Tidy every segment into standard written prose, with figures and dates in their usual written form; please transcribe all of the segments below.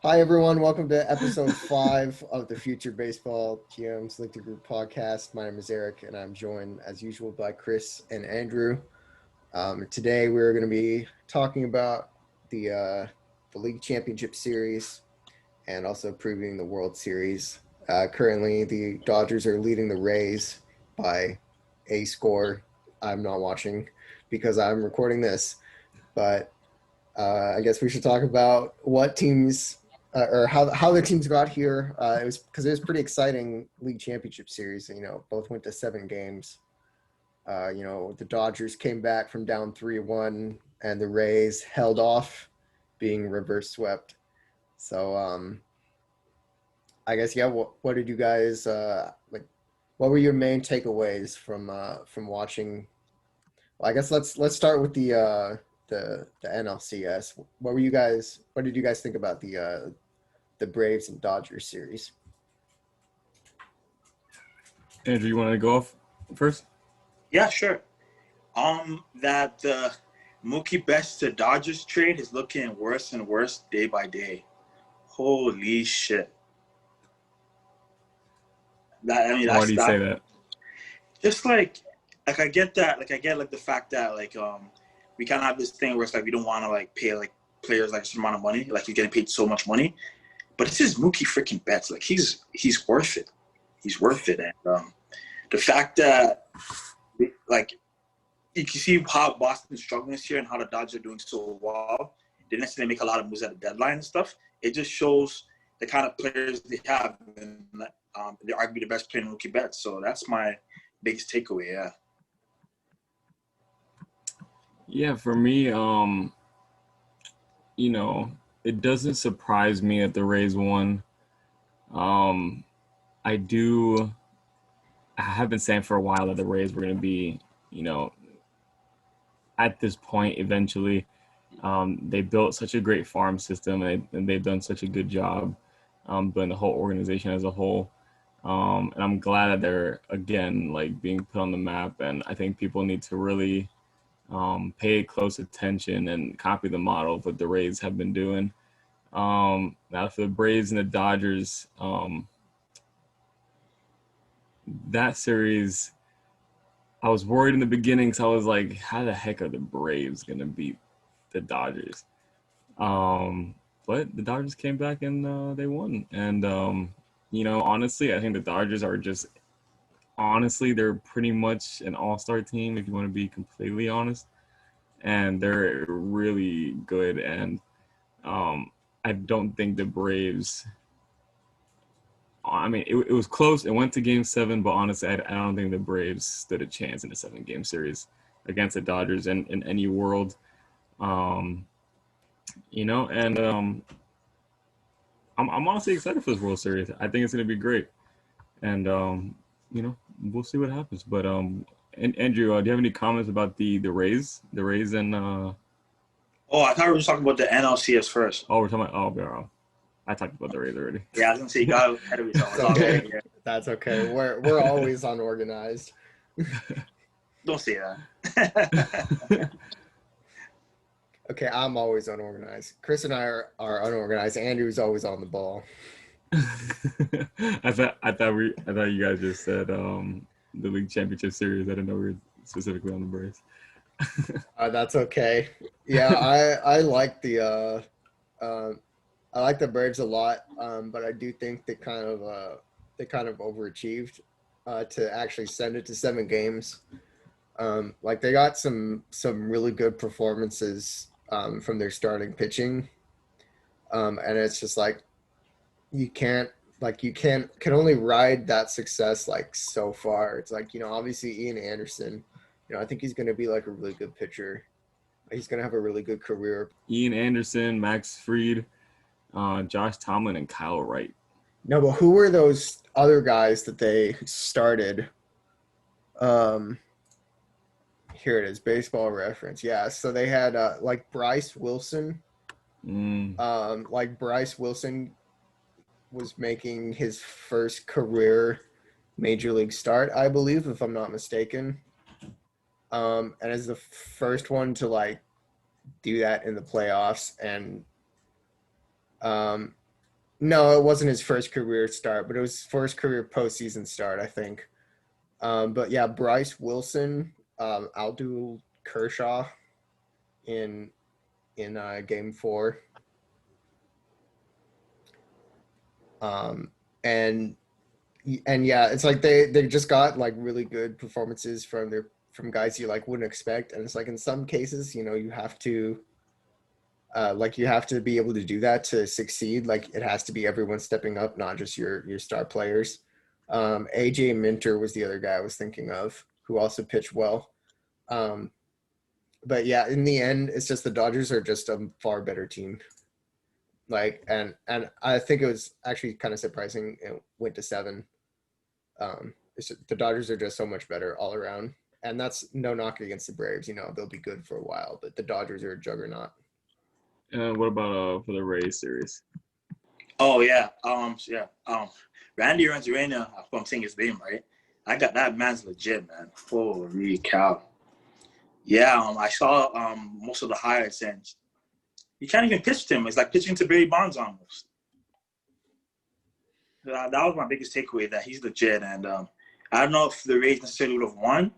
Hi, everyone. Welcome to episode 5 of the Future Baseball GM's LinkedIn Group podcast. My name is Eric, and I'm joined, as usual, by Chris and Andrew. Today, we're going to be talking about the League Championship Series and also previewing the World Series. Currently, the Dodgers are leading the Rays by a score. I'm not watching because I'm recording this, but I guess we should talk about what teams or how the teams got here. It was because it was pretty exciting league championship series. Both went to 7 games. The Dodgers came back from down 3-1, and the Rays held off, being reverse swept. So I guess What did you guys like? What were your main takeaways from watching? Well, I guess let's start with the NLCS. What did you guys think about the Braves and Dodgers series? Andrew, you want to go off first? Yeah, sure. That Mookie Betts to Dodgers trade is looking worse and worse day by day. Holy shit! Why do you say that? Just I get that. I get the fact that we kind of have this thing where it's we don't want to pay players a certain amount of money. He's getting paid so much money, but this is Mookie freaking Betts. He's worth it. He's worth it, and the fact that you can see how Boston's struggling this year and how the Dodgers are doing so well. They didn't necessarily make a lot of moves at the deadline and stuff. It just shows the kind of players they have, and they're arguably the best player in Mookie Betts. So that's my biggest takeaway. Yeah. Yeah, for me, it doesn't surprise me that the Rays won. I have been saying for a while that the Rays were going to be, at this point eventually. They built such a great farm system, and they've done such a good job building the whole organization as a whole. And I'm glad that they're, again, being put on the map. And I think people need to really pay close attention and copy the model of what the Rays have been doing. Now for the Braves and the Dodgers, that series, I was worried in the beginning because I was like, how the heck are the Braves going to beat the Dodgers? But the Dodgers came back and they won. And, honestly, I think the Dodgers are they're pretty much an all-star team, if you want to be completely honest. And they're really good. And I don't think the Braves, it was close. It went to Game 7, but honestly, I don't think the Braves stood a chance in a 7-game series against the Dodgers in any world. I'm honestly excited for this World Series. I think it's going to be great. And, we'll see what happens. But, and Andrew, do you have any comments about the Rays? The Rays and... Oh, I thought we were talking about the NLCS first. Oh, we're talking about... I talked about the Rays already. Yeah, I was going to say, you got ahead of yourself. Okay. That's okay. We're always unorganized. Don't say that. Okay, I'm always unorganized. Chris and I are unorganized. Andrew's always on the ball. I thought you guys just said the League Championship Series. I didn't know we were specifically on the Braves. That's okay. Yeah, I like the Braves a lot, but I do think they kind of overachieved to actually send it to 7 games. They got some really good performances from their starting pitching, and it's just you can only ride that success so far. It's obviously Ian Anderson. I think he's going to be a really good pitcher. He's going to have a really good career. Ian Anderson, Max Fried, Josh Tomlin, and Kyle Wright. No, but who were those other guys that they started? Here it is, Baseball Reference. Yeah, so they had Bryce Wilson. Bryce Wilson was making his first career major league start, I believe, if I'm not mistaken. And as the first one to do that in the playoffs, and No, it wasn't his first career start, but it was his first career postseason start, I think. But yeah, Bryce Wilson, Aldul Kershaw in game 4. Um, and yeah, it's like they just got like really good performances from guys you like wouldn't expect, and it's like in some cases, you have to you have to be able to do that to succeed. Like it has to be everyone stepping up, not just your star players. AJ Minter was the other guy I was thinking of, who also pitched well. But yeah, in the end, it's just the Dodgers are just a far better team. Like, and I think it was actually kind of surprising it went to 7. The Dodgers are just so much better all around, and that's no knock against the Braves. They'll be good for a while, but the Dodgers are a juggernaut. What about for the Rays series? Oh yeah, Randy Arozarena, if I'm saying his name right, I got that man's legit, man. Holy cow! Yeah, I saw most of the highlights, and you can't even pitch to him. It's like pitching to Barry Bonds almost. That was my biggest takeaway, that he's legit, and I don't know if the Rays necessarily would have won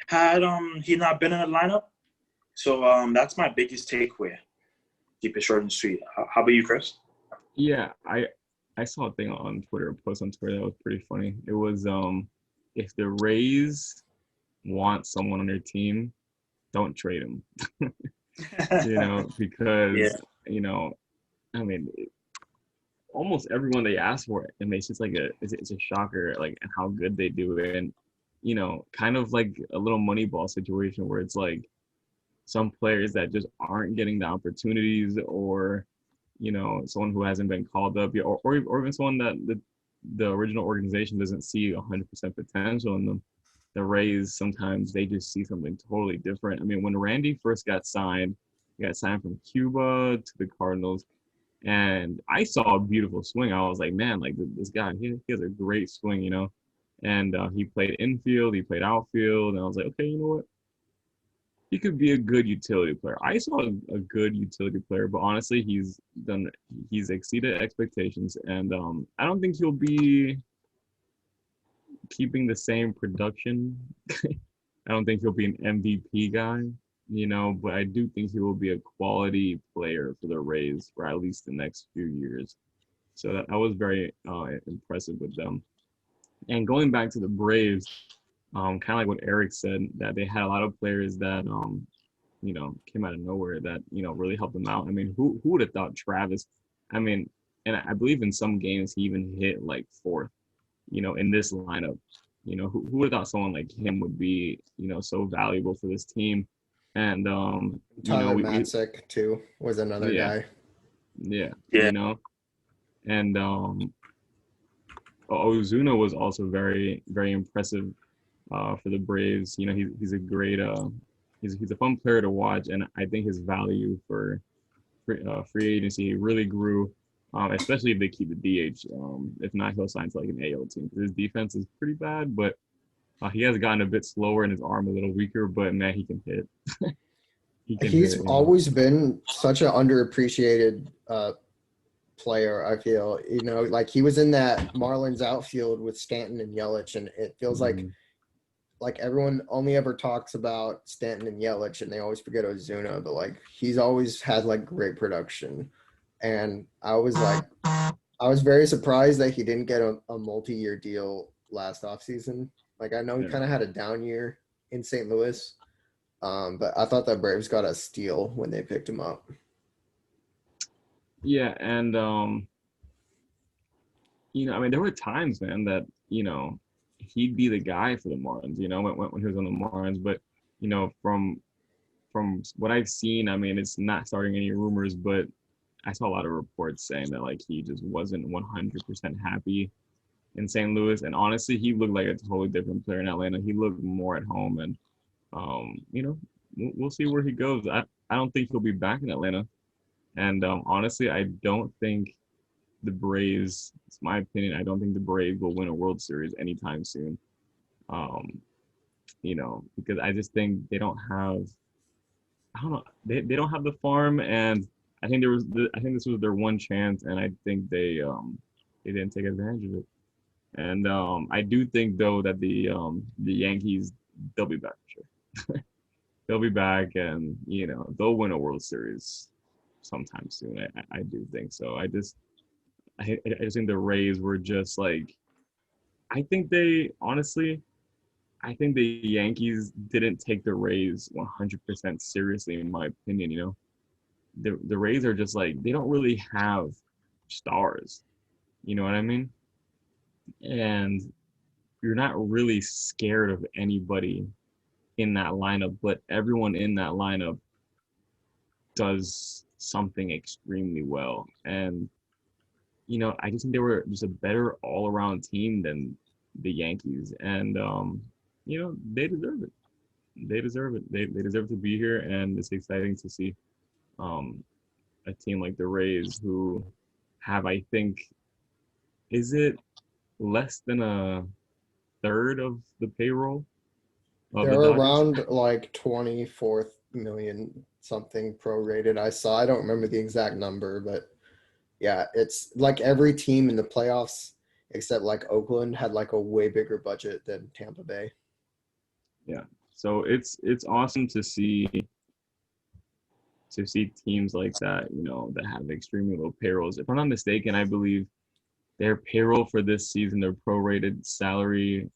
had he not been in the lineup. So that's my biggest takeaway. Keep it short and sweet. How about you, Chris? Yeah, I saw a thing on Twitter, a post on Twitter that was pretty funny. It was if the Rays want someone on their team, don't trade him. Because I mean, almost everyone they ask for it, and it's just like it's a shocker, like how good they do it, and kind of like a little Moneyball situation where it's like some players that just aren't getting the opportunities, or someone who hasn't been called up yet, or even someone that the original organization doesn't see 100% potential in them. The Rays, sometimes they just see something totally different. I mean, when Randy first got signed, he got signed from Cuba to the Cardinals, and I saw a beautiful swing. I was like, man, like this guy, he has a great swing. And he played infield, he played outfield, and I was like, okay, you know what? He could be a good utility player. I saw a good utility player, but honestly, he's exceeded expectations, and I don't think he'll be keeping the same production. I don't think he'll be an MVP guy, but I do think he will be a quality player for the Rays for at least the next few years. So that I was very impressive with them. And going back to the Braves, kind of like what Eric said, that they had a lot of players that came out of nowhere that really helped them out. I mean, who would have thought Travis? I mean, and I believe in some games he even hit like 4th, in this lineup. Who would have thought someone like him would be so valuable for this team? And Tyler Matzek too was another guy. Yeah. And Ozuna was also very, very impressive for the Braves. He's a great he's a fun player to watch, and I think his value for free agency really grew, especially if they keep the DH. If not, he'll sign to like an AL team. His defense is pretty bad, but he has gotten a bit slower and his arm a little weaker. But man, he can hit. He's always been such an underappreciated player, I feel. Like he was in that Marlins outfield with Stanton and Yelich, and it feels like everyone only ever talks about Stanton and Yelich, and they always forget Ozuna, but like he's always had like great production. And I was very surprised that he didn't get a multi-year deal last offseason. Like I know he kind of had a down year in St. Louis, but I thought that Braves got a steal when they picked him up. Yeah, and I mean, there were times, man, that he'd be the guy for the Marlins. When he was on the Marlins, but from what I've seen, I mean, it's not starting any rumors, but I saw a lot of reports saying that like he just wasn't 100% happy in St. Louis, and honestly, he looked like a totally different player in Atlanta. He looked more at home, and we'll see where he goes. I don't think he'll be back in Atlanta, and honestly, I don't think the Braves. It's my opinion. I don't think the Braves will win a World Series anytime soon. Because I just think they don't have. I don't know. They don't have the farm, and I think this was their one chance, and I think they didn't take advantage of it. And I do think though that the Yankees, they'll be back for sure. They'll be back, and they'll win a World Series sometime soon. I do think so. I just think the Rays were just like, I think they honestly, I think the Yankees didn't take the Rays 100% seriously, in my opinion. The Rays are just like, they don't really have stars. You know what I mean? And you're not really scared of anybody in that lineup, but everyone in that lineup does something extremely well. And I just think they were just a better all-around team than the Yankees, and they deserve it. They deserve it. They deserve to be here, and it's exciting to see um, a team like the Rays, who have, I think, is it less than a third of the payroll of They're the Dodgers? around like 24 million something prorated. I don't remember the exact number, but yeah, it's like every team in the playoffs except like Oakland had like a way bigger budget than Tampa Bay. Yeah. So it's awesome to see teams like that, that have extremely low payrolls. If I'm not mistaken, I believe their payroll for this season, their prorated salary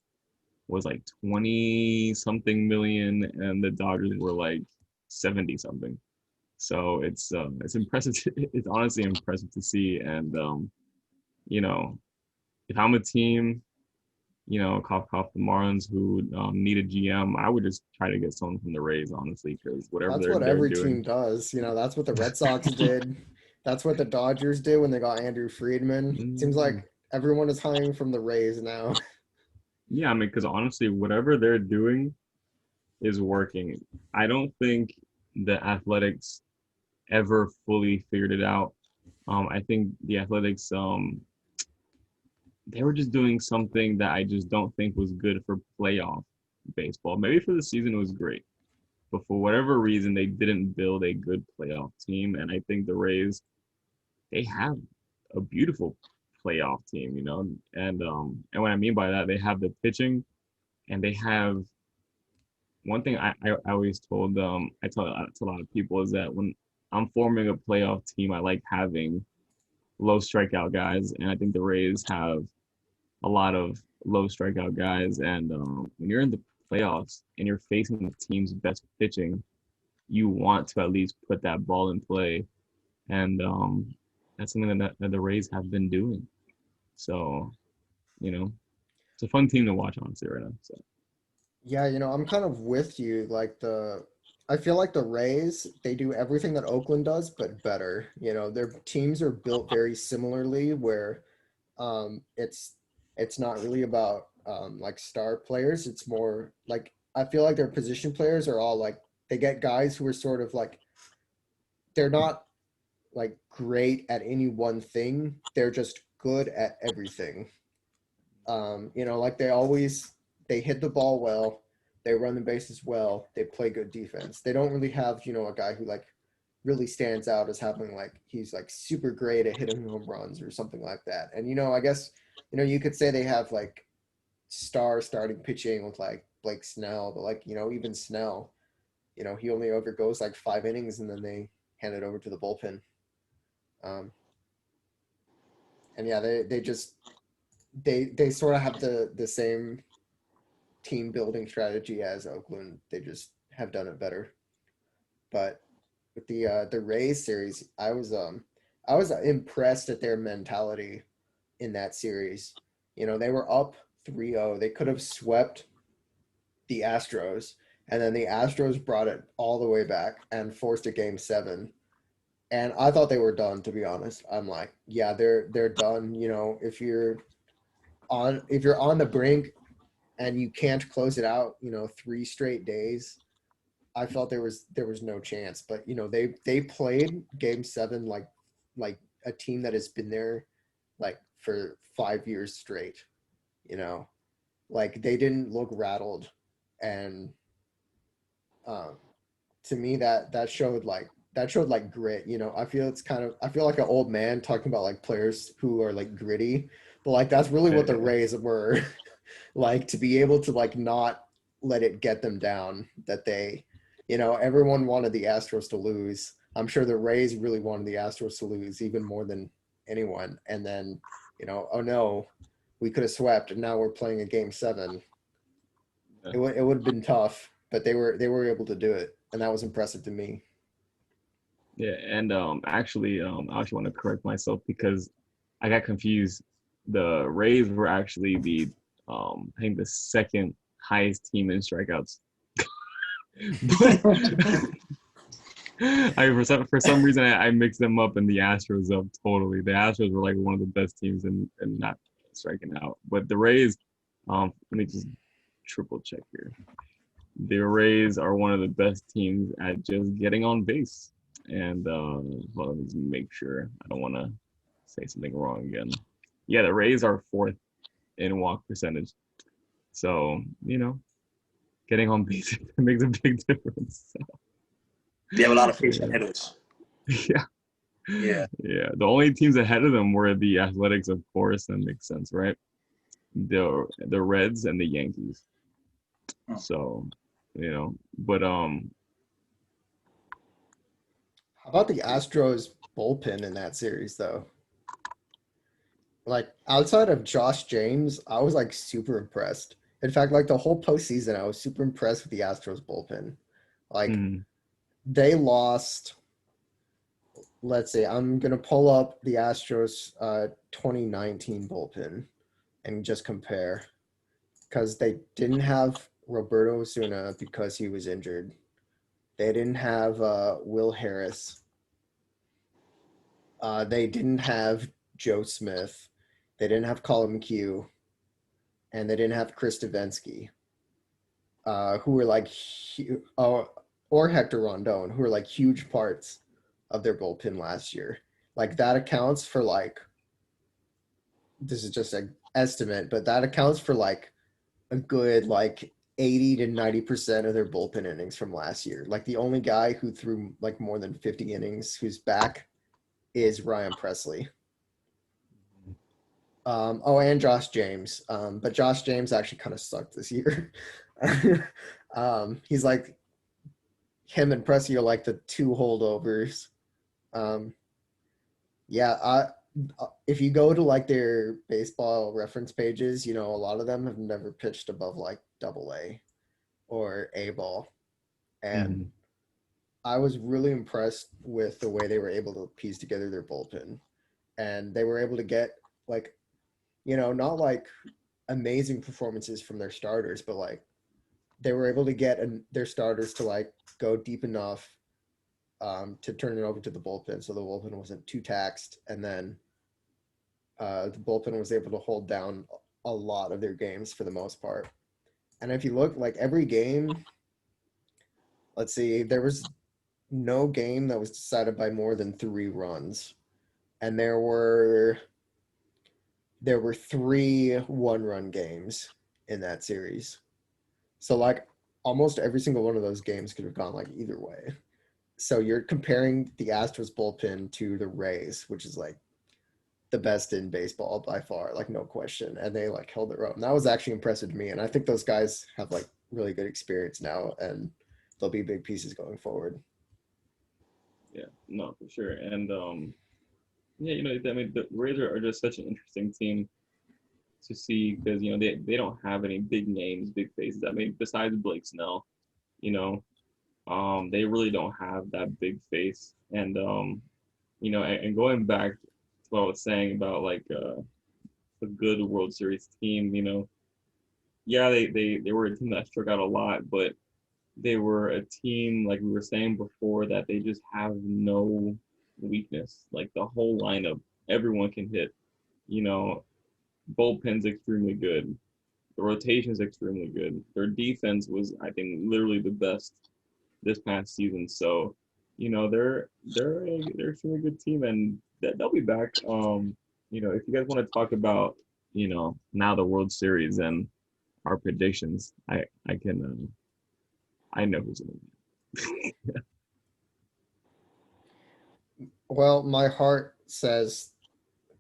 was like 20 something million, and the Dodgers were like 70 something. So it's impressive. It's honestly impressive to see. And you know, if I'm a team, cough the Marlins who need a GM, I would just try to get someone from the Rays, honestly, because whatever That's they're what they're every doing. team does. That's what the Red Sox did. That's what the Dodgers did when they got Andrew Friedman. Seems Mm, like everyone is hiring from the Rays now. yeah, I mean, because honestly, whatever they're doing is working. I don't think the Athletics ever fully figured it out. I think the Athletics, they were just doing something that I just don't think was good for playoff baseball. Maybe for the season it was great, but for whatever reason they didn't build a good playoff team. And I think the Rays, they have a beautiful playoff team, and what I mean by that, they have the pitching, and they have one thing I always told I tell to a lot of people is that when I'm forming a playoff team, I like having low strikeout guys, and I think the Rays have a lot of low strikeout guys. And when you're in the playoffs and you're facing the team's best pitching, you want to at least put that ball in play, and that's something that the Rays have been doing. So it's a fun team to watch, honestly, right now. So Yeah, I'm kind of with you. I feel like the Rays, they do everything that Oakland does, but better. Their teams are built very similarly, where it's not really about like star players. It's more like I feel like their position players are all like they get guys who are sort of like they're not like great at any one thing. They're just good at everything. Like they hit the ball well, they run the bases well, they play good defense. They don't really have, a guy who like really stands out as having like he's like super great at hitting home runs or something like that. And I guess, you could say they have like star starting pitching with like Blake Snell, but like, even Snell, he only ever goes like 5 innings and then they hand it over to the bullpen. Um, and yeah, they just they sort of have the same team building strategy as Oakland. They just have done it better. But with the Rays series, I was impressed at their mentality in that series. They were up 3-0. They could have swept the Astros, and then the Astros brought it all the way back and forced a game 7. And I thought they were done, to be honest. I'm like, yeah, they're done. If you're on the brink and you can't close it out, 3 straight days, I felt there was no chance. But they played game 7 like a team that has been there like for 5 years straight. You know, like they didn't look rattled, and um, to me that showed like that showed like grit. You know, I feel like an old man talking about like players who are like gritty, but like that's really what the Yeah. Rays were. Like to be able to like not let it get them down. That they, you know, everyone wanted the Astros to lose. I'm sure the Rays really wanted the Astros to lose even more than anyone. And then, you know, oh no, we could have swept, and now we're playing a game 7. Yeah. It would have been tough, but they were able to do it, and that was impressive to me. Yeah, and actually, I actually want to correct myself because I got confused. The Rays were actually the I think the second highest team in strikeouts. But for some reason I mixed them up and the Astros up totally. The Astros were like one of the best teams in not striking out. But the Rays, let me just triple check here. The Rays are one of the best teams at just getting on base. And well, let me just make sure. I don't want to say something wrong again. Yeah, the Rays are 4th in walk percentage. So, getting on base makes a big difference. So, They have a lot of patient yeah. hitters. Yeah. Yeah. Yeah. The only teams ahead of them were the Athletics, of course. That makes sense, right? The Reds and the Yankees. Hmm. So, but How about the Astros bullpen in that series though? Like outside of Josh James, I was like super impressed. In fact, like the whole postseason, I was super impressed with the Astros bullpen. Like mm, they lost. Let's see. I'm gonna pull up the Astros 2019 bullpen and just compare because they didn't have Roberto Osuna because he was injured. They didn't have Will Harris. They didn't have Joe Smith. They didn't have Colin McHugh, and they didn't have Chris Davinsky, who were like, or Hector Rondon, who were like huge parts of their bullpen last year. Like that accounts for like, this is just an estimate, but that accounts for like a good like 80 to 90% of their bullpen innings from last year. Like the only guy who threw like more than 50 innings who's back is Ryan Presley. And Josh James. But Josh James actually kind of sucked this year. He's like him and Presley are like the two holdovers. Um, yeah, if you go to like their baseball reference pages, you know, a lot of them have never pitched above like AA or A ball. And mm, I was really impressed with the way they were able to piece together their bullpen. And they were able to get like, you know, not like amazing performances from their starters, but like they were able to get their starters to like go deep enough to turn it over to the bullpen, so the bullpen wasn't too taxed, and then the bullpen was able to hold down a lot of their games for the most part. And if you look, like every game, let's see, there was no game that was decided by more than 3 runs, and there were 3 1-run games in that series. So like almost every single one of those games could have gone like either way. So you're comparing the Astros bullpen to the Rays, which is like the best in baseball by far, like no question. And they like held their own. That was actually impressive to me. And I think those guys have like really good experience now, and they'll be big pieces going forward. yeah, no, for sure. And yeah, I mean, the Rays are just such an interesting team to see because they don't have any big names, big faces. I mean, besides Blake Snell, you know, they really don't have that big face. And and going back to what I was saying about like a good World Series team, yeah, they were a team that struck out a lot, but they were a team like we were saying before that they just have no weakness. Like the whole lineup, everyone can hit. You know, bullpen's extremely good. The rotation's extremely good. Their defense was, I think, literally the best this past season. So, they're extremely good team, and they'll be back. If you guys want to talk about, now the World Series and our predictions, I can I know who's gonna win. Well, my heart says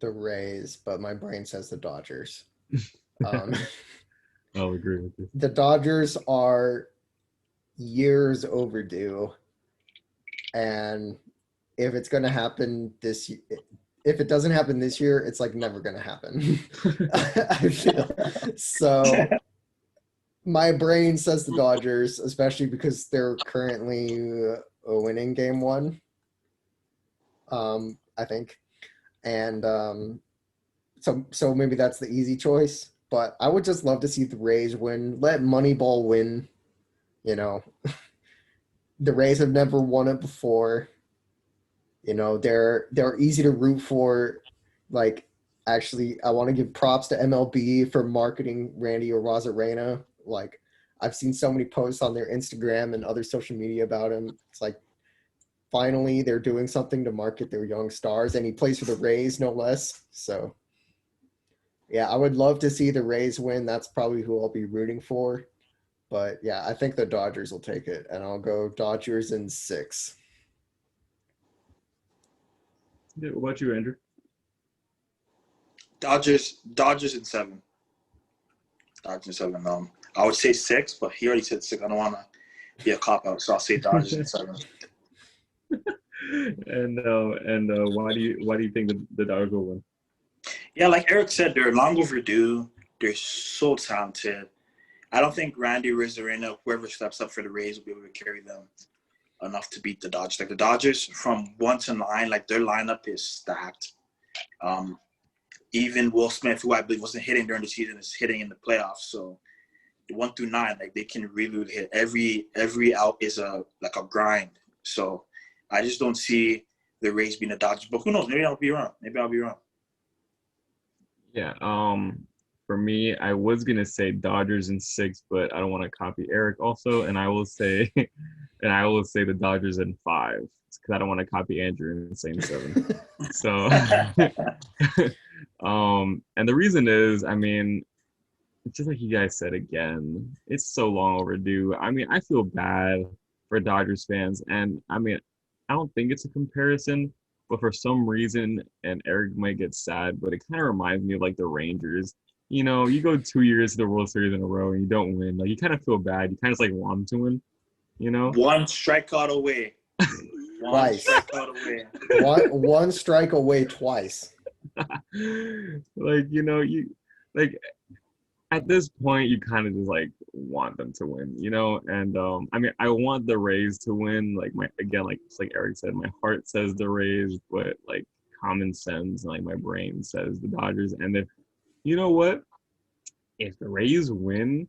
the Rays, but my brain says the Dodgers. Um, I'll agree with you. the Dodgers are years overdue, and if it's going to happen if it doesn't happen this year, it's like never going to happen. I feel so. My brain says the Dodgers, especially because they're currently winning game one. I think, and so maybe that's the easy choice. But I would just love to see the Rays win. Let Moneyball win. You know, the Rays have never won it before. You know, they're easy to root for. Like, actually, I want to give props to MLB for marketing Randy Arozarena. Like, I've seen so many posts on their Instagram and other social media about him. It's like, finally, they're doing something to market their young stars, and he plays for the Rays, no less. So, yeah, I would love to see the Rays win. That's probably who I'll be rooting for. But, yeah, I think the Dodgers will take it, and I'll go Dodgers in 6. Yeah, what about you, Andrew? Dodgers in 7. Dodgers in 7. I would say 6, but he already said 6. I don't want to be a cop out, so I'll say Dodgers in 7. And why do you think the Dodgers will win? Yeah, like Eric said, they're long overdue. They're so talented. I don't think Randy Arozarena, whoever steps up for the Rays, will be able to carry them enough to beat the Dodgers. Like the Dodgers, from 1 to 9, like their lineup is stacked. Even Will Smith, who I believe wasn't hitting during the season, is hitting in the playoffs. So 1 through 9, like they can really hit. Every out is a grind. So I just don't see the Rays being the Dodgers. But who knows? Maybe I'll be wrong. Yeah. For me, I was gonna say Dodgers in 6, but I don't want to copy Eric also, and I will say the Dodgers in 5 because I don't want to copy Andrew in saying 7. So, and the reason is, I mean, just like you guys said again, it's so long overdue. I mean, I feel bad for Dodgers fans, and I mean, I don't think it's a comparison, but for some reason, and Eric might get sad, but it kind of reminds me of like the Rangers. You know, you go 2 years to the World Series in a row and you don't win. Like, you kind of feel bad. You kind of just like want them to win, you know? One strikeout away. Twice. One strike away twice. Like, you know, you like at this point you kind of just like want them to win, you know? And I mean, I want the Rays to win. Like like just like Eric said, my heart says the Rays, but like common sense, like my brain says the Dodgers. And if you know what? If the Rays win,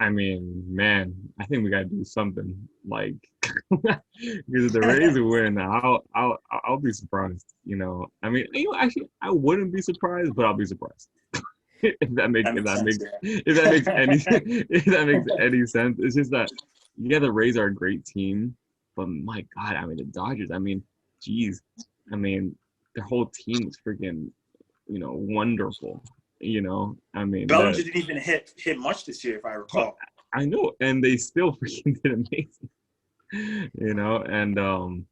I mean, man, I think we gotta do something. Like, because if the Rays win, I'll be surprised. You know, I mean, you know, actually, I wouldn't be surprised, but I'll be surprised. if that makes any sense. It's just that yeah, the Rays are a great team, but my God, I mean, the Dodgers. I mean, geez, I mean, their whole team is freaking, you know, wonderful. You know, I mean, Bellinger didn't even hit much this year, if I recall. I know, and they still freaking did amazing. You know, and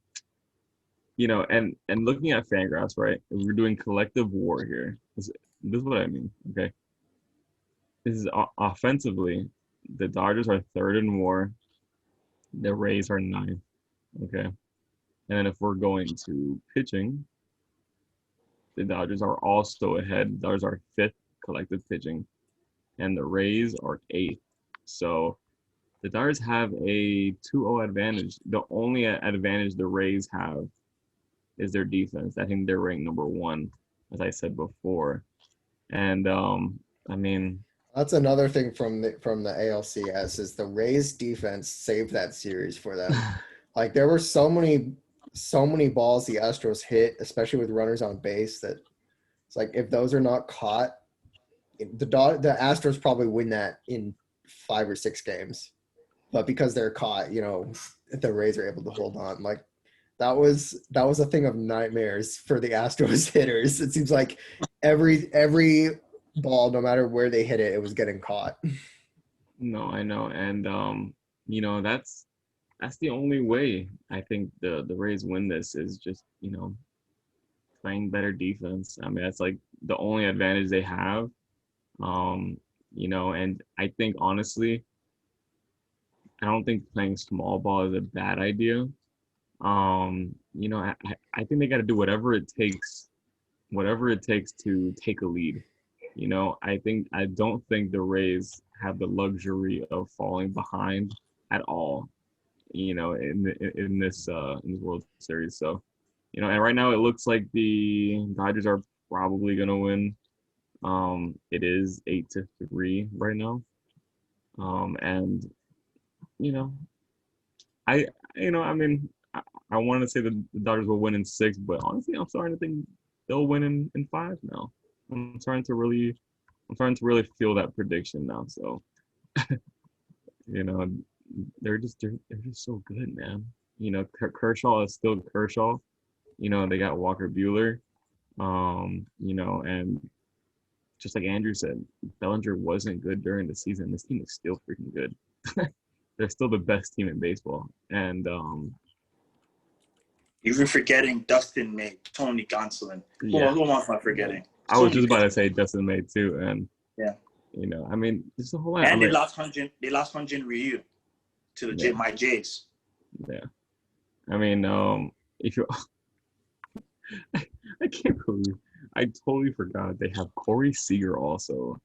you know, and looking at Fangraphs, right? We're doing collective war here. This is what I mean. Okay, this is offensively, the Dodgers are 3rd in WAR. The Rays are 9th. Okay, and then if we're going to pitching, the Dodgers are also ahead. The Dodgers are 5th collective pitching, and the Rays are 8th. So the Dodgers have a 2-0 advantage. The only advantage the Rays have is their defense. I think they're ranked number 1, as I said before. And I mean, that's another thing from the ALCS is the Rays defense saved that series for them. Like there were so many balls the Astros hit, especially with runners on base, that it's like if those are not caught, the Astros probably win that in 5 or 6 games. But because they're caught, you know, the Rays are able to hold on. Like that was a thing of nightmares for the Astros hitters. It seems like every ball, no matter where they hit it, it was getting caught. No, I know, and you know, that's that's the only way I think the Rays win this is just, playing better defense. I mean, that's like the only advantage they have. Um, and I think honestly, I don't think playing small ball is a bad idea. I think they got to do whatever it takes to take a lead. I don't think the Rays have the luxury of falling behind at all. In this World Series. So, and right now it looks like the Dodgers are probably gonna win. It is 8-3 right now. And you know, I I mean, I want to say the Dodgers will win in 6, but honestly, I'm starting to think they'll win in 5 now. I'm starting to really, I'm starting to really feel that prediction now. So, you know, they're just so good, man. Kershaw is still Kershaw. They got Walker Buehler. And just like Andrew said, Bellinger wasn't good during the season. This team is still freaking good. They're still the best team in baseball. And even forgetting Dustin May, Tony Gonsolin. Yeah. Who am I forgetting? I was just about to say Dustin May too. And yeah, I mean, there's a whole lot. And they lost Hyun-Jin Ryu to the my Jays. Yeah. I mean, if you I can't believe I totally forgot they have Corey Seager also.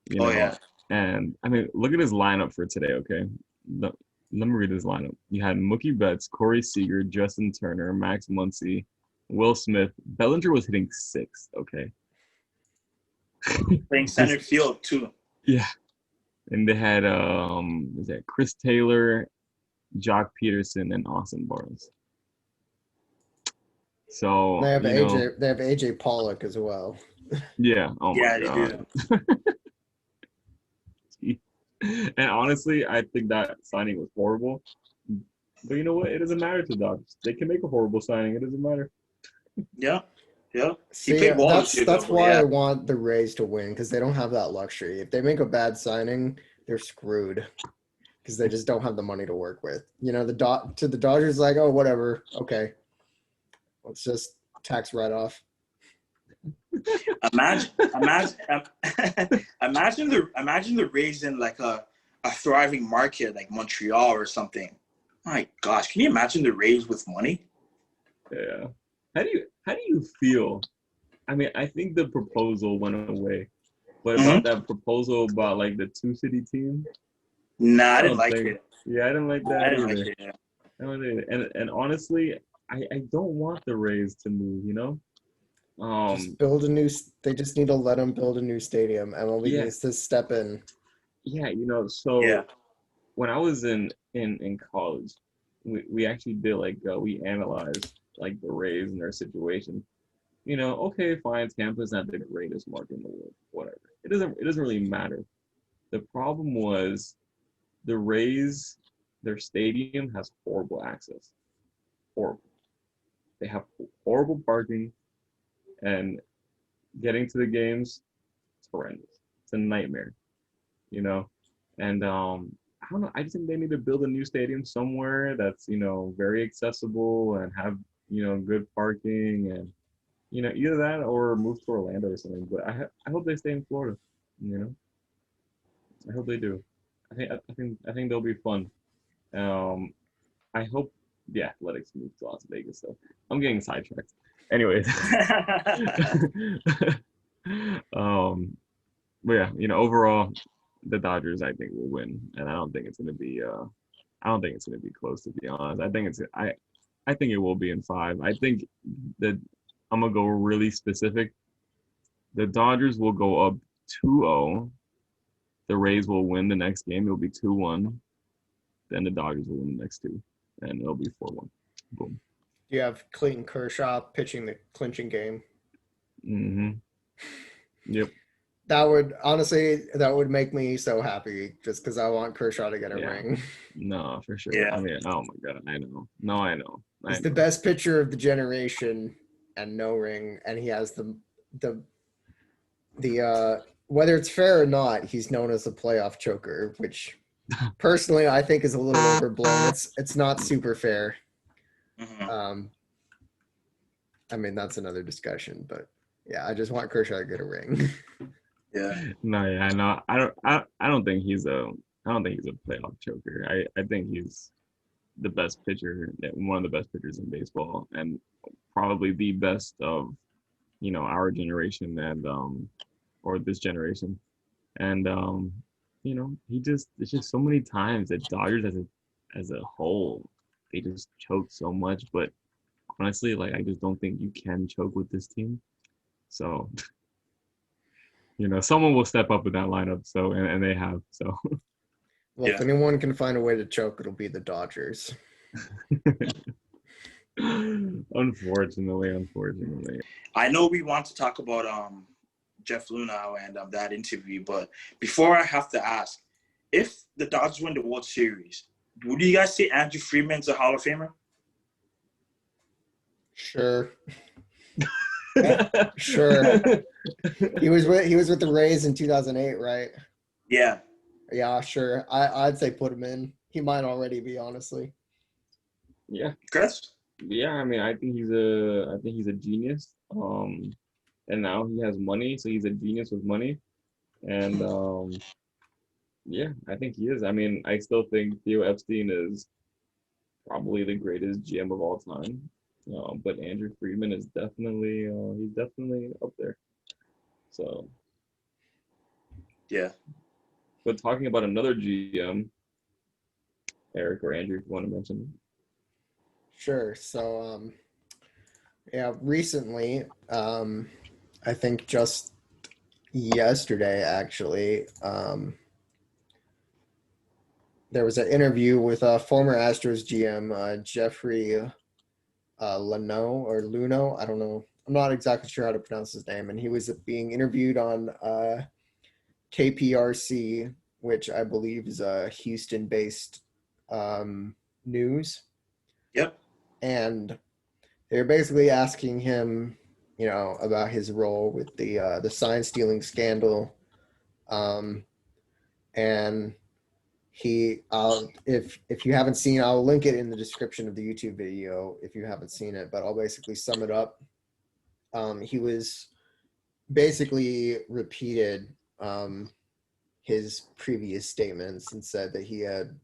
Yeah. And I mean, look at his lineup for today, okay? Let me read his lineup. You had Mookie Betts, Corey Seager, Justin Turner, Max Muncy, Will Smith. Bellinger was hitting 6, okay? Playing center field too. Yeah. And they had is that Chris Taylor, Jock Peterson, and Austin Barnes. So they have AJ. They have AJ Pollock as well. Yeah. Oh my God. They do. And honestly, I think that signing was horrible. But you know what? It doesn't matter to Dodgers. They can make a horrible signing. It doesn't matter. Yeah. See, that's why I want the Rays to win, because they don't have that luxury. If they make a bad signing, they're screwed, because they just don't have the money to work with. To the Dodgers, like, oh, whatever, okay, let's just tax write off. Imagine the Rays in like a thriving market like Montreal or something. My gosh, can you imagine the Rays with money? Yeah. How do you feel? I mean, I think the proposal went away, but about that proposal about like the 2-city team. Nah, I didn't like it. Yeah, I didn't like that I didn't either. like it. Yeah. I don't either. And honestly, I don't want the Rays to move. Just build a new. They just need to let them build a new stadium. MLB needs to step in. Yeah, so when I was in college, we actually did we analyzed like the Rays and their situation. Okay, fine, Tampa's not the greatest market in the world, whatever. It doesn't really matter. The problem was the Rays, their stadium has horrible access. Horrible. They have horrible parking, and getting to the games, it's horrendous. It's a nightmare, And I don't know. I just think they need to build a new stadium somewhere that's very accessible and have good parking, and either that or move to Orlando or something. But I hope they stay in Florida. I hope they do. I think they'll be fun. I hope the Athletics move to Las Vegas. So I'm getting sidetracked. Anyways, but yeah, overall, the Dodgers I think will win, and I don't think it's gonna be close, to be honest. I think it will be in 5. I think that I'm gonna go really specific. The Dodgers will go up 2-0. The Rays will win the next game. It'll be 2-1. Then the Dodgers will win the next 2, and it'll be 4-1. Boom. You have Clayton Kershaw pitching the clinching game. Mm-hmm. Yep. That would make me so happy, just because I want Kershaw to get a ring. No, for sure. Yeah. I mean, oh my God, I know. No, I know. He's the best pitcher of the generation, and no ring, and he has the whether it's fair or not, he's known as the playoff choker, which personally I think is a little overblown. It's not super fair. Mhm. I mean, that's another discussion, but yeah, I just want Kershaw to get a ring. Yeah. No, yeah, no, I don't think he's a I don't think he's a playoff choker. I think he's the best pitcher, one of the best pitchers in baseball, and probably the best of our generation and or this generation. And he just it's just so many times that Dodgers as a whole they just choke so much. But honestly, like I just don't think you can choke with this team. So someone will step up in that lineup. So and they have so. Well, if Yeah. anyone can find a way to choke, it'll be the Dodgers. Unfortunately. I know we want to talk about Jeff Luhnow and that interview, but before I have to ask, if the Dodgers win the World Series, would you guys say Andrew Friedman's a Hall of Famer? Sure. Sure. He was with the Rays in 2008, right? Yeah. Yeah, sure. I'd say put him in. He might already be, honestly. Yeah. Chris? Yeah, I mean, I think he's a genius. And now he has money, so he's a genius with money. And yeah, I think he is. I mean, I still think Theo Epstein is probably the greatest GM of all time. But Andrew Friedman is definitely he's definitely up there. So, Yeah. but talking about another GM, Eric or Andrew, if you want to mention. Sure. So, yeah, recently, I think just yesterday, actually, there was an interview with former Astros GM Jeffrey Luhnow. I don't know. I'm not exactly sure how to pronounce his name. And he was being interviewed on KPRC, which I believe is a Houston-based news. Yep. And they're basically asking him, about his role with the sign stealing scandal, and if you haven't seen, I'll link it in the description of the YouTube video if you haven't seen it, but I'll basically sum it up. He was basically repeated his previous statements and said that he had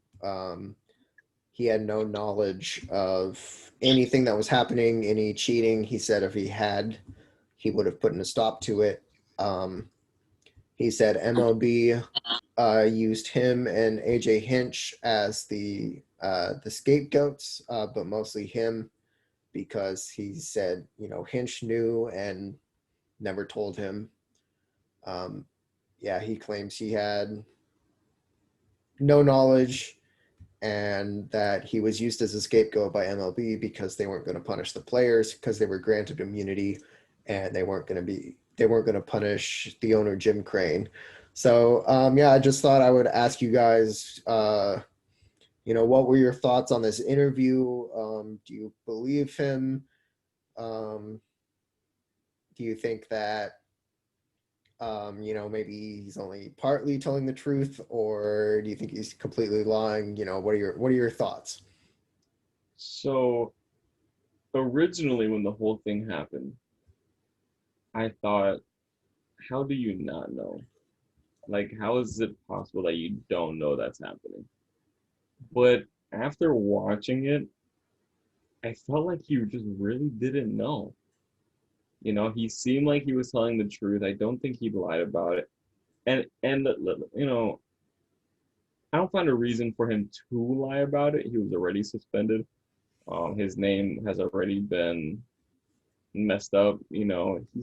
no knowledge of anything that was happening, any cheating. He said if he had, he would have put a stop to it. He said MLB used him and AJ Hinch as the scapegoats, but mostly him because he said Hinch knew and never told him. Yeah, he claims he had no knowledge and that he was used as a scapegoat by MLB because they weren't going to punish the players because they were granted immunity, and they weren't going to punish the owner Jim Crane. So yeah, I just thought I would ask you guys, what were your thoughts on this interview? Do you believe him? Um, do you think that maybe he's only partly telling the truth, or do you think he's completely lying? What are your thoughts? So originally, when the whole thing happened, I thought, how do you not know? Like, how is it possible that you don't know that's happening? But after watching it, I felt like he just really didn't know. He seemed like he was telling the truth. I don't think he lied about it. And I don't find a reason for him to lie about it. He was already suspended. His name has already been messed up. He's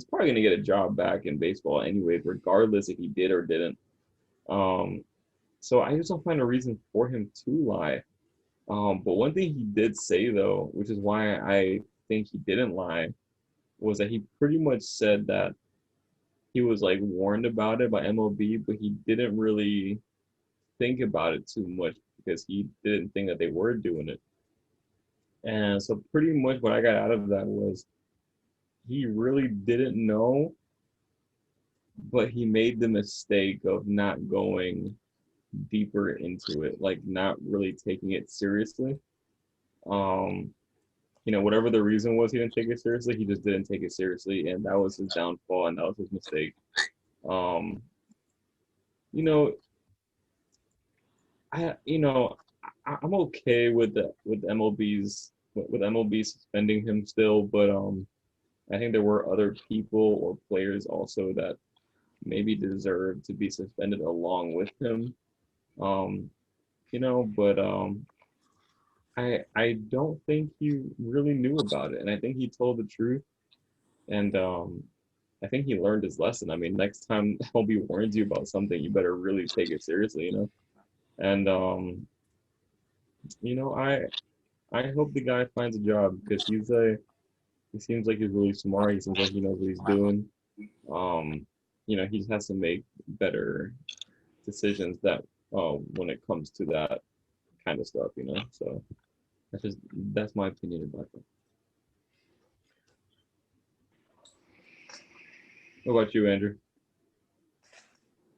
probably gonna get a job back in baseball anyways, regardless if he did or didn't. Um, so I just don't find a reason for him to lie. But one thing he did say though, which is why I think he didn't lie, was that he pretty much said that he was like warned about it by MLB, but he didn't really think about it too much because he didn't think that they were doing it. And so pretty much what I got out of that was he really didn't know, but he made the mistake of not going deeper into it, like not really taking it seriously. Um, whatever the reason was, he didn't take it seriously. He just didn't take it seriously, and that was his downfall, and that was his mistake. Um, you know, I you know I'm okay with MLB suspending him still, but I think there were other people or players also that maybe deserved to be suspended along with him. Um, but I don't think he really knew about it, and I think he told the truth, and I think he learned his lesson. I mean, next time LB warns you about something, you better really take it seriously. And you know, I hope the guy finds a job because he seems like he's really smart. He seems like he knows what he's doing. Um, he just has to make better decisions that when it comes to that kind of stuff. So that's my opinion about that. What about you, Andrew?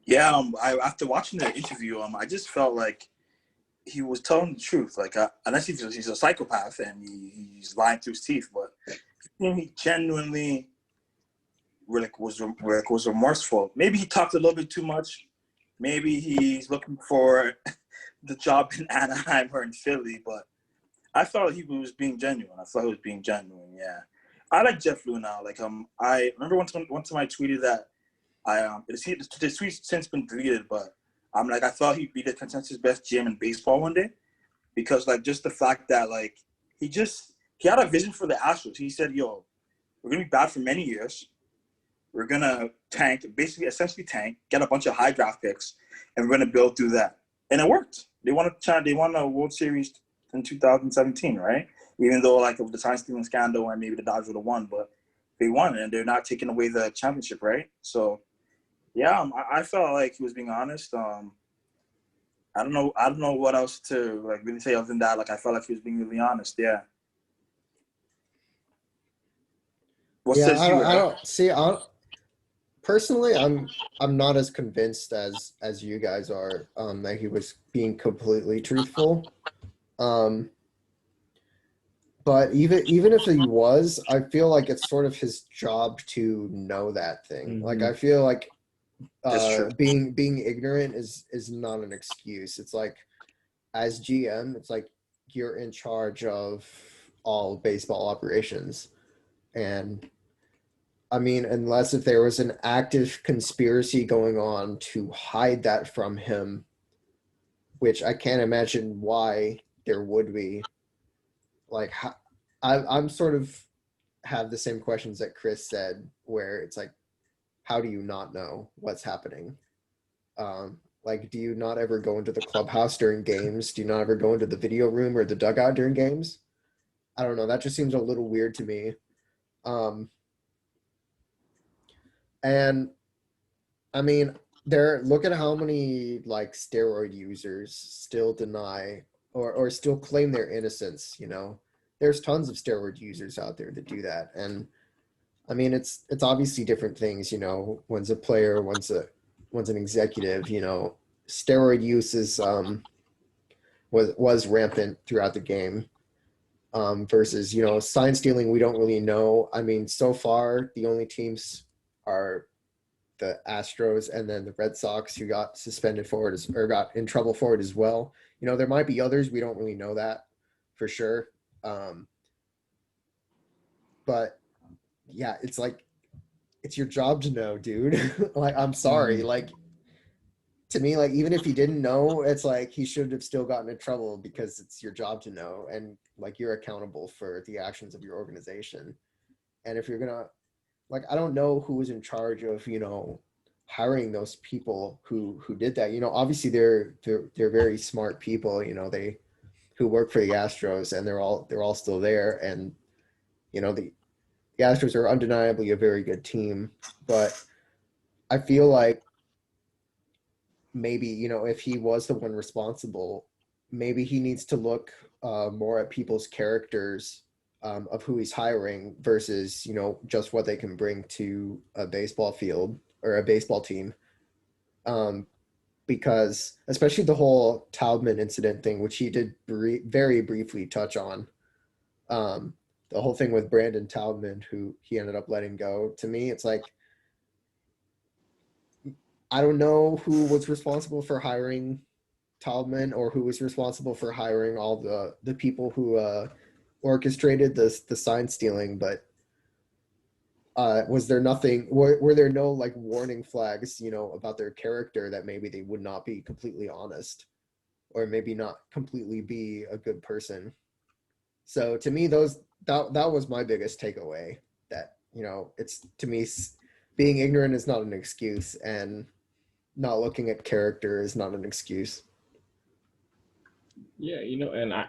Yeah, after watching the interview, I just felt like he was telling the truth. Like, unless he's a psychopath and he's lying through his teeth, but he genuinely was remorseful. Maybe he talked a little bit too much. Maybe he's looking for the job in Anaheim or in Philly, but I thought he was being genuine. Yeah, I like Jeff Luhnow. Like, I remember one time I tweeted that the tweet's since been deleted, but I'm like, I thought he'd be the consensus best GM in baseball one day because, like, just the fact that, like, he had a vision for the Astros. He said, "Yo, we're gonna be bad for many years. We're gonna tank, essentially tank, get a bunch of high draft picks, and we're gonna build through that." And it worked. They won a World Series in 2017, right? Even though, like, of the sign stealing scandal and maybe the Dodgers would have won, but they won, and they're not taking away the championship, right? So yeah, I felt like he was being honest. I don't know what else to like really say other than that. Like, I felt like he was being really honest. Yeah. What Yeah, says you, I Eric? don't see. Personally, I'm not as convinced as you guys are that he was being completely truthful. Um, but even if he was, I feel like it's sort of his job to know that thing. Like, Mm-hmm. I feel like That's true. being ignorant is not an excuse. It's like, as GM, it's like you're in charge of all baseball operations, and I mean, unless if there was an active conspiracy going on to hide that from him, which I can't imagine why there would be. Like, I'm sort of have the same questions that Chris said, where it's like, how do you not know what's happening? Like, do you not ever go into the clubhouse during games? Do you not ever go into the video room or the dugout during games? I don't know. That just seems a little weird to me. Um, and I mean, look at how many like steroid users still deny or still claim their innocence. There's tons of steroid users out there that do that. And I mean, it's obviously different things. One's a player, one's an executive. Steroid use was rampant throughout the game. Versus sign stealing, we don't really know. I mean, so far the only teams are the Astros and then the Red Sox, who got suspended for it or got in trouble for it as well. There might be others. We don't really know that for sure. But yeah, it's like, it's your job to know, dude. Like, I'm sorry. Mm-hmm. Like, to me, like, even if he didn't know, it's like he should have still gotten in trouble because it's your job to know. And like, you're accountable for the actions of your organization. And if you're going to, like, I don't know who was in charge of hiring those people who did that. Obviously they're very smart people. They who work for the Astros, and they're all still there. And the Astros are undeniably a very good team. But I feel like maybe if he was the one responsible, maybe he needs to look more at people's characters, of who he's hiring versus just what they can bring to a baseball field or a baseball team. because especially the whole Taubman incident thing, which he did very briefly touch on. The whole thing with Brandon Taubman, who he ended up letting go. To me, it's like, I don't know who was responsible for hiring Taubman or who was responsible for hiring all the people who orchestrated the sign stealing, but was there nothing? Were there no like warning flags, about their character that maybe they would not be completely honest, or maybe not completely be a good person? So to me, that was my biggest takeaway. That it's to me, being ignorant is not an excuse, and not looking at character is not an excuse. Yeah, and I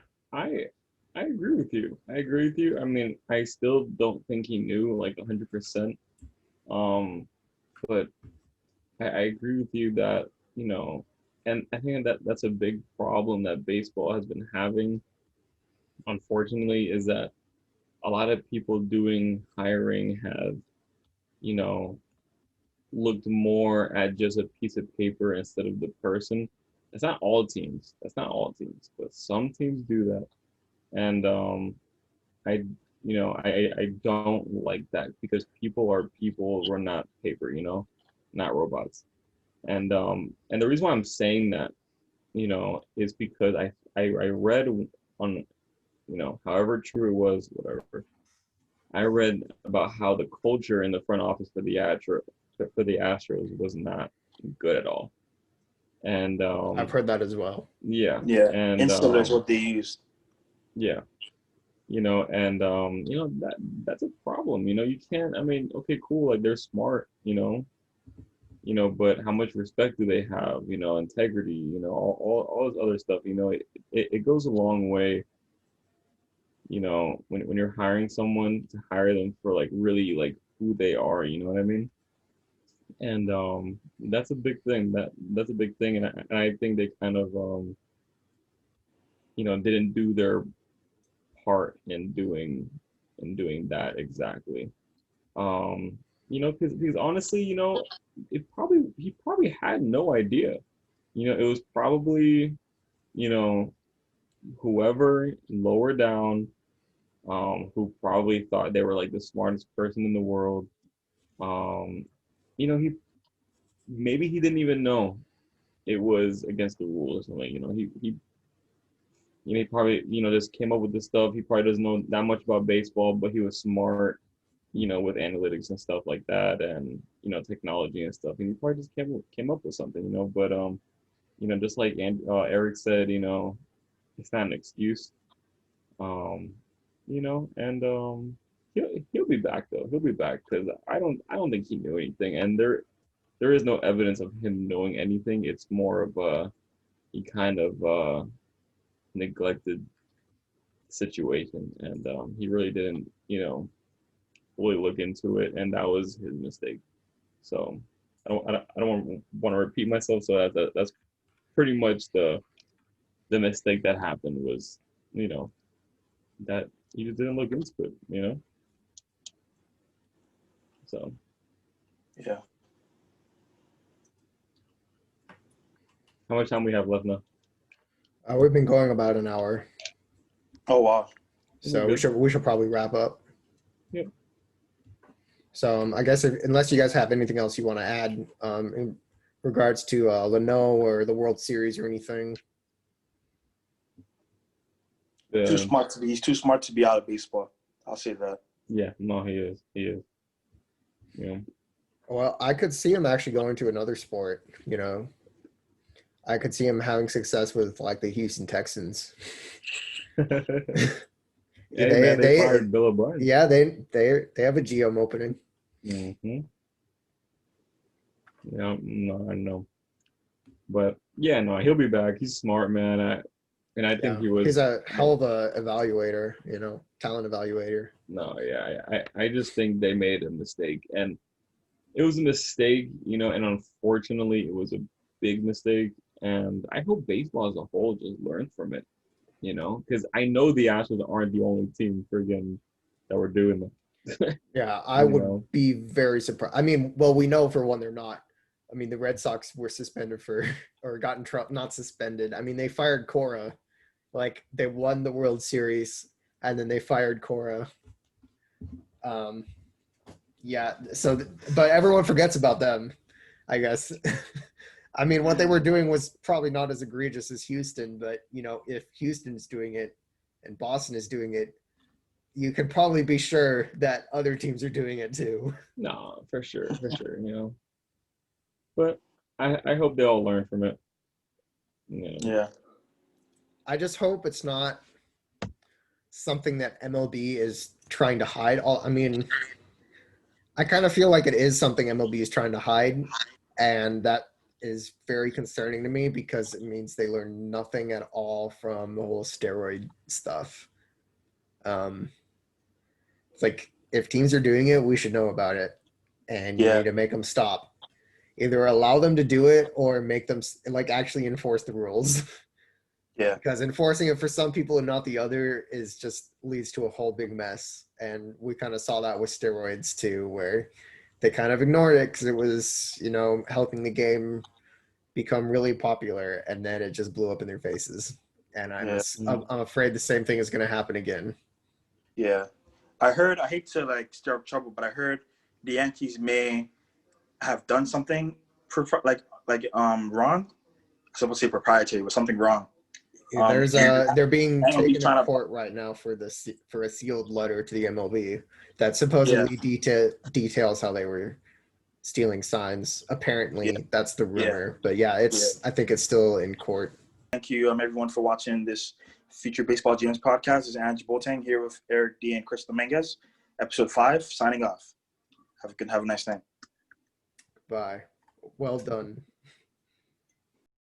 agree with you. I agree with you. I mean, I still don't think he knew like 100%. But I agree with you that, and I think that that's a big problem that baseball has been having, unfortunately, is that a lot of people doing hiring have, you know, looked more at just a piece of paper instead of the person. It's not all teams. That's not all teams, but some teams do that. And I I don't like that because people are people. We're not paper, not robots. And the reason why I'm saying that, is because I read on, however true it was, whatever. I read about how the culture in the front office for the Astros was not good at all. And I've heard that as well. yeah. Yeah, And so that's what they used. yeah. And that's a problem. You can't, I mean, okay, cool, like they're smart, but how much respect do they have? Integrity, all this other stuff. It goes a long way. When you're hiring someone, to hire them for like really like who they are. You know what I mean? And that's a big thing. That's a big thing, and I think they kind of didn't do their part in doing that exactly. Because honestly, he probably had no idea. It was probably, you know, whoever lower down, who probably thought they were like the smartest person in the world. Um, he maybe he didn't even know it was against the rules or something. He probably, just came up with this stuff. He probably doesn't know that much about baseball, but he was smart, with analytics and stuff like that, and technology and stuff. And he probably just came up with something, But just like Eric said, it's not an excuse. Um, and he'll be back though. He'll be back because I don't think he knew anything, and there is no evidence of him knowing anything. It's more of he kind of neglected situation, and he really didn't, fully look into it, and that was his mistake. So I don't want to repeat myself. So that's pretty much the mistake that happened was, that he just didn't look into it. So Yeah. how much time we have left now? We've been going about an hour, Oh wow. so we should probably wrap up. Yep. So I guess unless you guys have anything else you want to add in regards to Luhnow or the World Series or anything. Too smart to be. He's too smart to be out of baseball. I'll say that. Yeah, no, he is. He is. Yeah. Well, I could see him actually going to another sport. I could see him having success with like the Houston Texans. Hey, they fired Bill O'Brien. Yeah, they have a GM opening. Mm-hmm. Yeah, no, I know. But yeah, no, he'll be back. He's smart, man. And I think he's a hell of a evaluator, talent evaluator. No, yeah, I just think they made a mistake, and it was a mistake, and unfortunately, it was a big mistake. And I hope baseball as a whole just learns from it, because I know the Astros aren't the only team friggin' that were doing that. Yeah, I would be very surprised. I mean, well, we know for one they're not I mean, the Red Sox were suspended for, or got in trouble, not suspended. I mean, they fired Cora. Like, they won the World Series, and then they fired Cora. Yeah, so, but everyone forgets about them, I guess. I mean, what they were doing was probably not as egregious as Houston, but, you know, if Houston's doing it and Boston is doing it, you can probably be sure that other teams are doing it too. No, for sure, you know. But I hope they all learn from it. Yeah. I just hope it's not something that MLB is trying to hide. I mean, I kind of feel like it is something MLB is trying to hide, and that is very concerning to me because it means they learn nothing at all from the whole steroid stuff. It's like, if teams are doing it, we should know about it, and you Yeah. need to make them stop. Either allow them to do it or make them like actually enforce the rules. Yeah. Because enforcing it for some people and not the other is just leads to a whole big mess. And we kind of saw that with steroids too, where they kind of ignored it because it was, you know, helping the game become really popular, and then it just blew up in their faces. And I'm afraid the same thing is going to happen again. Yeah. I hate to like stir up trouble, but I heard the Yankees may have done something wrong. I'm supposed to say proprietary, but something wrong. They're being MLB taken to trying to- court right now for a sealed letter to the MLB that supposedly details how they were stealing signs. Apparently, that's the rumor. But yeah, I think it's still in court. Thank you, everyone, for watching this Future Baseball GMs podcast. This is Angie Boateng here with Eric D and Chris Dominguez. Episode 5, signing off. Have a nice night. Bye. Well done.